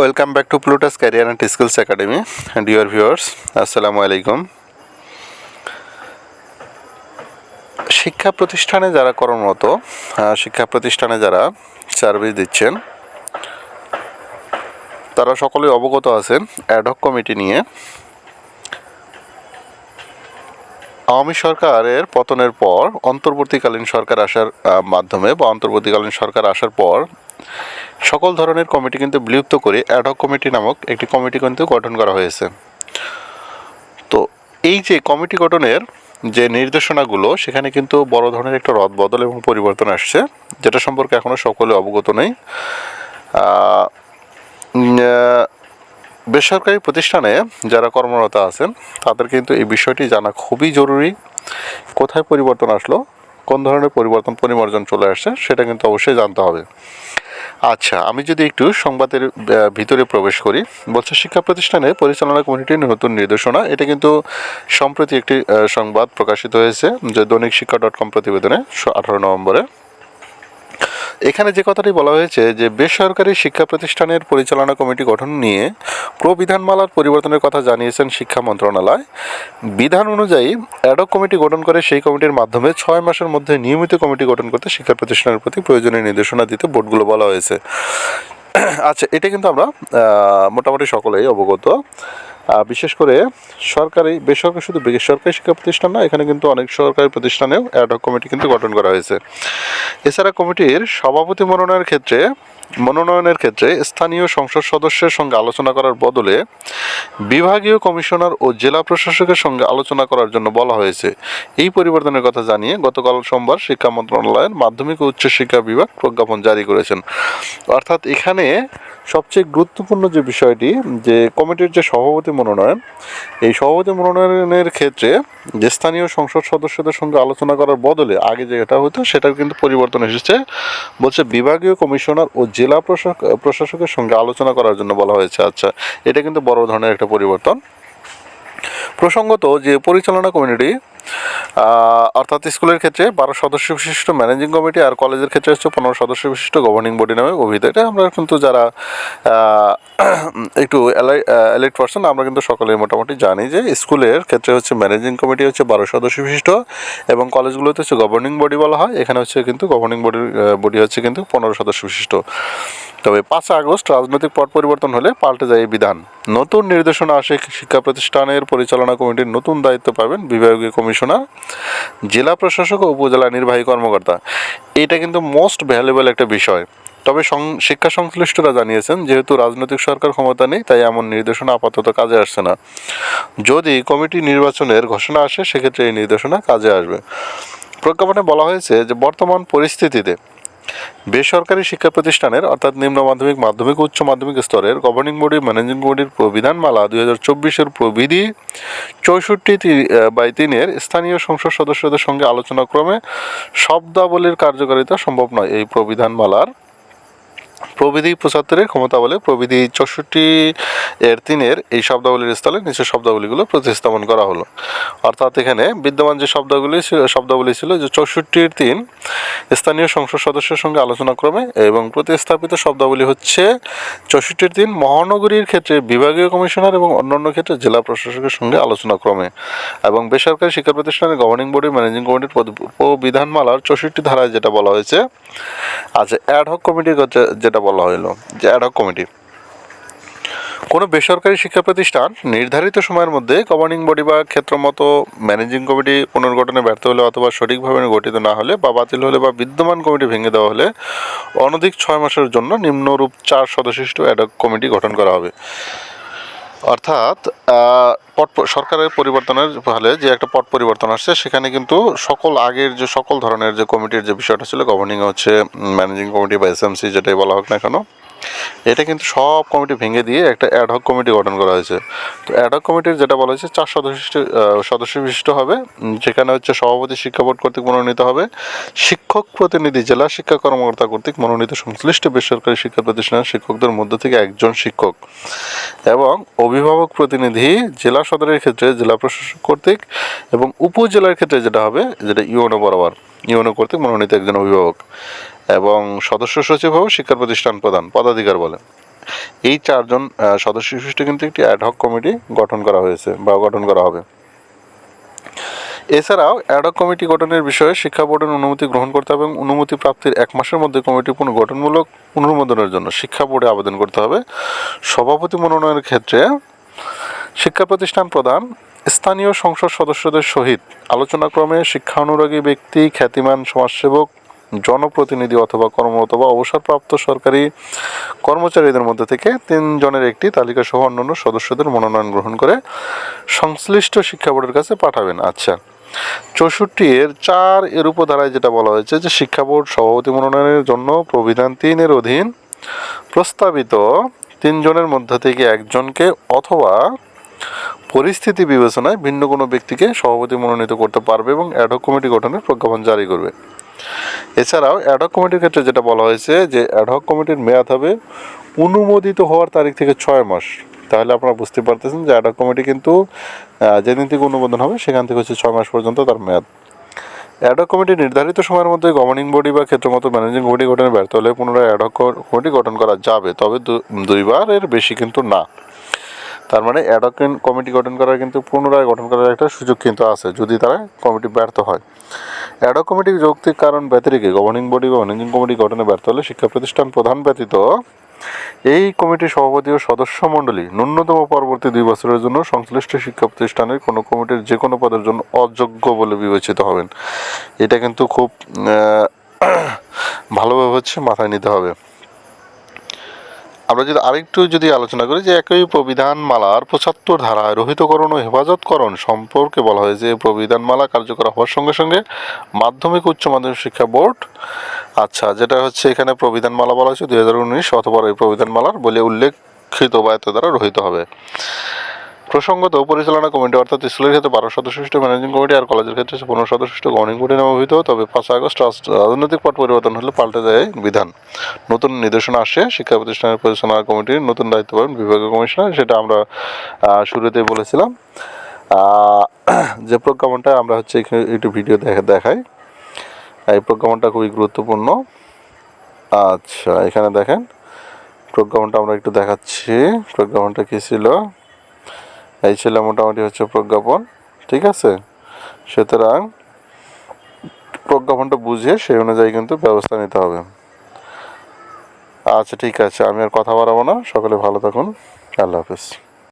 Welcome back to Plutus career and skills academy dear viewers, আসসালামু আলাইকুম। শিক্ষা প্রতিষ্ঠানে যারা কর্মরত, শিক্ষা প্রতিষ্ঠানে যারা সার্ভিস দিচ্ছেন, তারা সকলেই অবগত আছেন অ্যাডহক কমিটি নিয়ে। আওয়ামী সরকারের পতনের পর অন্তর্বর্তীকালীন সরকার আসার মাধ্যমে বা অন্তর্বর্তীকালীন সরকার আসার পর সকল ধরনের কমিটি কিন্তু বিলুপ্ত করে অ্যাডহক কমিটি নামক একটি কমিটি কিন্তু গঠন করা হয়েছে। তো এই যে কমিটি গঠনের যে নির্দেশনাগুলো, সেখানে কিন্তু বড় ধরনের একটা রদবদল এবং পরিবর্তন আসছে, যেটা সম্পর্কে এখনও সকলে অবগত নেই। বেসরকারি প্রতিষ্ঠানে যারা কর্মরত আছেন তাদের কিন্তু এই বিষয়টি জানা খুবই জরুরি। কোথায় পরিবর্তন আসলো, কোন ধরনের পরিবর্তন চলে আসছে, সেটা কিন্তু অবশ্যই জানতে হবে। আচ্ছা, আমি যদি একটু সংবাদের ভিতরে প্রবেশ করি, বলছে শিক্ষা প্রতিষ্ঠানে পরিচালনা কমিটির নতুন নির্দেশনা। এটা কিন্তু সম্প্রতি একটি সংবাদ প্রকাশিত হয়েছে, যে দৈনিক শিক্ষা .com প্রতিবেদনে 18 নভেম্বরে। এখানে যে কথাটি বলা হয়েছে যে বেসরকারি শিক্ষা প্রতিষ্ঠানের পরিচালনা কমিটি গঠন নিয়ে প্রবিধানমালার পরিবর্তনের কথা জানিয়েছেন শিক্ষা মন্ত্রণালয়। বিধান অনুযায়ী অ্যাডহক কমিটি গঠন করে সেই কমিটির মাধ্যমে 6 মাসের মধ্যে নিয়মিত কমিটি গঠন করতে শিক্ষা প্রতিষ্ঠানের প্রতি প্রয়োজনীয় নির্দেশনা দিতে বোর্ডগুলো বলা হয়েছে। আচ্ছা, এটা কিন্তু আমরা মোটামুটি সকলেই অবগত। বিশেষ করে সরকারি, বেসরকারি, শুধু বেসরকারি শিক্ষা প্রতিষ্ঠান না, এখানে কিন্তু অনেক সরকারি প্রতিষ্ঠানেও অ্যাডহক কমিটি কিন্তু গঠন করা হয়েছে। এছাড়া কমিটির সভাপতি মনোনয়নের ক্ষেত্রে স্থানীয় সংসদ সদস্যের সঙ্গে আলোচনা করার বদলে বিভাগীয় কমিশনার ও জেলা প্রশাসকের সঙ্গে আলোচনা করার জন্য বলা হয়েছে। এই পরিবর্তনের কথা জানিয়ে গতকাল সোমবার শিক্ষা মন্ত্রণালয়ের মাধ্যমিক ও উচ্চশিক্ষা বিভাগ প্রজ্ঞাপন জারি করেছেন। অর্থাৎ এখানে সবচেয়ে গুরুত্বপূর্ণ যে বিষয়টি, যে কমিটির যে সভাপতি মনোনয়ন, এই সভাপতি মনোনয়নের ক্ষেত্রে যে স্থানীয় সংসদ সদস্যদের সঙ্গে আলোচনা করার বদলে আগে যেটা হতো সেটার কিন্তু পরিবর্তন এসেছে। বলছে বিভাগীয় কমিশনার ও জেলা প্রশাসকের সঙ্গে আলোচনা করার জন্য বলা হয়েছে। আচ্ছা, এটা কিন্তু বড় ধরনের একটা পরিবর্তন। প্রসঙ্গত, যে পরিচালনা কমিটি অর্থাৎ স্কুলের ক্ষেত্রে 12 সদস্য বিশিষ্ট ম্যানেজিং কমিটি আর কলেজের ক্ষেত্রে হচ্ছে 15 সদস্য বিশিষ্ট গভর্নিং বডি নামে অভিহিত। এটা আমরা কিন্তু যারা একটু এলাইট পার্সন, আমরা কিন্তু সকলে মোটামুটি জানি যে স্কুলের ক্ষেত্রে হচ্ছে ম্যানেজিং কমিটি হচ্ছে 12 সদস্য বিশিষ্ট এবং কলেজগুলোতে হচ্ছে গভর্নিং বডি বলা হয়। এখানে হচ্ছে কিন্তু গভর্নিং বডি হচ্ছে কিন্তু 15 সদস্য বিশিষ্ট। তবে 5 আগস্ট রাজনৈতিক পট পরিবর্তন হলে পাল্টে যায় এই বিধান। নতুন নির্দেশনা আসে, শিক্ষা প্রতিষ্ঠানের পরিচালনা কমিটির নতুন দায়িত্ব পাবেন বিভাগীয় কমিশনার, জেলা প্রশাসক ও উপজেলা নির্বাহী কর্মকর্তা। এটা কিন্তু মোস্ট ভ্যালুয়েবল একটা বিষয়। তবে শিক্ষা সংশ্লিষ্টরা জানিয়েছেন, যেহেতু রাজনৈতিক সরকার ক্ষমতা নেই, তাই এমন নির্দেশনা আপাতত কাজে আসছে না। যদি কমিটি নির্বাচনের ঘোষণা আসে, সেক্ষেত্রে এই নির্দেশনা কাজে আসবে। প্রজ্ঞাপনে বলা হয়েছে যে বর্তমান পরিস্থিতিতে বেসরকারি শিক্ষা প্রতিষ্ঠানের অর্থাৎ নিম্ন মাধ্যমিক, মাধ্যমিক, উচ্চ মাধ্যমিক স্তরের গভর্নিং বডি, ম্যানেজিং কমিটির প্রবিধানমালা 2024-এর প্রবিধি 64/3-এর স্থানীয় সংসদ সদস্যদের সঙ্গে আলোচনা ক্রমে শব্দাবলীর কার্যকারিতা সম্ভব নয়। এই প্রবিধানমালার প্রবিধি 75-এর ক্ষমতা বলে প্রবিধি 64/3-এর এই শব্দাবলীর স্থলে নিচের শব্দাবলীগুলো প্রতিস্থাপন করা হলো। অর্থাৎ এখানে বিদ্যমান যে শব্দাবলী ছিল যে 64/3 স্থানীয় সংসদ সদস্যের সঙ্গে আলোচনা ক্রমে, এবং প্রতিস্থাপিত শব্দাবলী হচ্ছে 64/3 মহানগরীর ক্ষেত্রে বিভাগীয় কমিশনার এবং অন্যান্য ক্ষেত্রে জেলা প্রশাসকের সঙ্গে আলোচনা ক্রমে। এবং বেসরকারি শিক্ষা প্রতিষ্ঠানের গভর্নিং বডি, ম্যানেজিং কমিটির বিধানমালার 64 ধারায় যেটা বলা হয়েছে। আচ্ছা, অ্যাডহক কমিটির যেটা বলা হলো, যে অ্যাডহক কমিটি কোনো বেসরকারি শিক্ষা প্রতিষ্ঠান নির্ধারিত সময়ের মধ্যে গভর্নিং বডি বা ক্ষেত্রমতো ম্যানেজিং কমিটি পুনর্গঠনে ব্যর্থ হলে অথবা সঠিকভাবে গঠিত না হলে বা বাতিল হলে বা বিদ্যমান কমিটি ভেঙে দেওয়া হলে অনধিক 6 মাসের জন্য নিম্নরূপ 4 সদস্যবিশিষ্ট অ্যাডহক কমিটি গঠন করা হবে। অর্থাৎ সরকারের পরিবর্তনের ফলে যে একটা পট পরিবর্তন আসছে, সেখানে কিন্তু আগের যে সকল ধরনের যে কমিটির যে বিষয়টা ছিল, গভর্নিং হচ্ছে ম্যানেজিং কমিটি বা এসএমসি যেটাই বলা হোক না কেন, এটা কিন্তু সব কমিটি ভেঙে দিয়ে একটা অ্যাডহক কমিটি গঠন করা হয়েছে। তো অ্যাডহক কমিটির যেটা বলা হয়েছে 4 সদস্য বিশিষ্ট হবে, যেখানে হচ্ছে সভাপতি শিক্ষা বোর্ড কর্তৃক মনোনীত হবে, শিক্ষক প্রতিনিধি জেলা শিক্ষা কর্মকর্তা কর্তৃক মনোনীত সংশ্লিষ্ট বেসরকারি শিক্ষা প্রতিষ্ঠানের শিক্ষকদের মধ্য থেকে একজন শিক্ষক, এবং অভিভাবক প্রতিনিধি জেলা সদরের ক্ষেত্রে জেলা প্রশাসক কর্তৃক, এবং উপজেলার ক্ষেত্রে যেটা হবে, যেটা ইউএনও বরাবর ইউএনও কর্তৃক মনোনীত একজন অভিভাবক, এবং সদস্য সচিব হবে শিক্ষা প্রতিষ্ঠান প্রধান পদাধিকার বলে। এই 4 জন সদস্য বিশিষ্ট কিন্তু একটি অ্যাডহক কমিটি গঠন করা হয়েছে বা গঠন করা হবে। এছাড়াও অ্যাডহক কমিটি গঠনের বিষয়ে শিক্ষা বোর্ডের অনুমতি গ্রহণ করতে হবে এবং অনুমতি প্রাপ্তির 1 মাসের মধ্যে কমিটি পুনর্গঠনমূলক অনুমোদনের জন্য শিক্ষা বোর্ডে আবেদন করতে হবে। সভাপতি মনোনয়নের ক্ষেত্রে শিক্ষা প্রতিষ্ঠান প্রধান স্থানীয় সংসদ সদস্যদের সহিত আলোচনাক্রমে শিক্ষানুরাগী ব্যক্তি, খ্যাতিমান সমাজসেবক, জনপ্রতিনিধি অথবা কর্মরত বা অবসরপ্রাপ্ত সরকারি কর্মচারীদের মধ্যে থেকে 3 জনের একটি তালিকা সহ অন্যান্য সদস্যদের মনোনয়ন গ্রহণ করে সংশ্লিষ্ট শিক্ষা বোর্ডের কাছে পাঠাবেন। আচ্ছা, 64 এর উপধারায় যেটা বলা হয়েছে যে শিক্ষা বোর্ড সভাপতি মনোনয়নের জন্য প্রবিধান 3 অধীন প্রস্তাবিত 3 জনের মধ্য থেকে একজনকে অথবা পরিস্থিতি বিবেচনায় ভিন্ন কোনো ব্যক্তিকে সভাপতি মনোনীত করতে পারবে এবং অ্যাডহক কমিটি গঠনের প্রজ্ঞাপন জারি করবে। এছাড়াও অ্যাডহক কমিটির ক্ষেত্রে যেটা বলা হয়েছে যে অ্যাডহক কমিটির মেয়াদ হবে অনুমোদিত হওয়ার তারিখ থেকে 6 মাস। তাহলে আপনারা বুঝতে পারতেছেন যে অ্যাডহক কমিটি কিন্তু যেদিন থেকে অনুমোদন হবে সেখান থেকে হচ্ছে 6 মাস পর্যন্ত তার মেয়াদ। অ্যাডহক কমিটি নির্ধারিত সময়ের মধ্যে গভর্নিং বডি বা ক্ষেত্রমতো ম্যানেজিং কমিটি গঠনে ব্যর্থ হলে পুনরায় অ্যাডহক কমিটি গঠন করা যাবে, তবে 2 বারের বেশি কিন্তু না। তার মানে অ্যাডহক কমিটি গঠন করার কিন্তু পুনরায় গঠন করার একটা সুযোগ কিন্তু আছে যদি তারা কমিটি ব্যর্থ হয়। অ্যাডহক কমিটির যৌক্তিক কারণ ব্যতিরেকে গভর্নিং বডি বা ম্যানেজিং কমিটি গঠনে ব্যর্থ হলে শিক্ষা প্রতিষ্ঠান প্রধান ব্যতীত এই কমিটির সভাপতি ও সদস্য মণ্ডলী ন্যূনতম পরবর্তী 2 বছরের জন্য সংশ্লিষ্ট শিক্ষা প্রতিষ্ঠানের কোনো কমিটির যে কোনো পদের জন্য অযোগ্য বলে বিবেচিত হবেন। এটা কিন্তু খুব ভালোভাবে হচ্ছে মাথায় নিতে হবে। আমরা যদি আরেকটু আলোচনা করি যে একই প্রবিধানমালার 75 ধারায় রহিতকরণ ও হেফাজতকরণ সম্পর্কে বলা হয়েছে প্রবিধানমালা কার্যকর হওয়ার সঙ্গে সঙ্গে মাধ্যমিক উচ্চ মাধ্যমিক শিক্ষা বোর্ড, আচ্ছা যেটা হচ্ছে এখানে প্রবিধানমালা বলা হয়েছে 2019 অথবা এই প্রবিধানমালার বলে উল্লেখিত বা এত দ্বারা রহিত হবে। প্রসঙ্গত পরিচালনা কমিটি অর্থাৎ স্কুলের ক্ষেত্রে 12 সদস্য বিশিষ্ট ম্যানেজিং কমিটি আর কলেজের ক্ষেত্রে 15 সদস্য বিশিষ্ট গভর্নিং কমিটি নামে অভিহিত। তবে 5 আগস্ট রাজনৈতিক পট পরিবর্তন হলে পাল্টে যায় বিধান। নতুন নির্দেশনা আসে, শিক্ষা প্রতিষ্ঠানের পরিচালনা কমিটির নতুন দায়িত্ব পাবেন বিভাগীয় কমিশনার, সেটা আমরা শুরুতেই বলেছিলাম। যে প্রজ্ঞাপনটা আমরা হচ্ছে একটু ভিডিও দেখাই, এই প্রজ্ঞাপনটা খুবই গুরুত্বপূর্ণ। আচ্ছা এখানে দেখেন প্রজ্ঞাপনটা আমরা একটু দেখাচ্ছি। প্রজ্ঞাপনটা কী ছিল? এই ছিল মোটামুটি হচ্ছে প্রজ্ঞাপন, ঠিক আছে। সুতরাং প্রজ্ঞাপনটা বুঝে সেই অনুযায়ী কিন্তু ব্যবস্থা নিতে হবে। আচ্ছা ঠিক আছে, আমি আর কথা বাড়াবো না, সকলে ভালো থাকুন, আল্লাহ হাফেজ।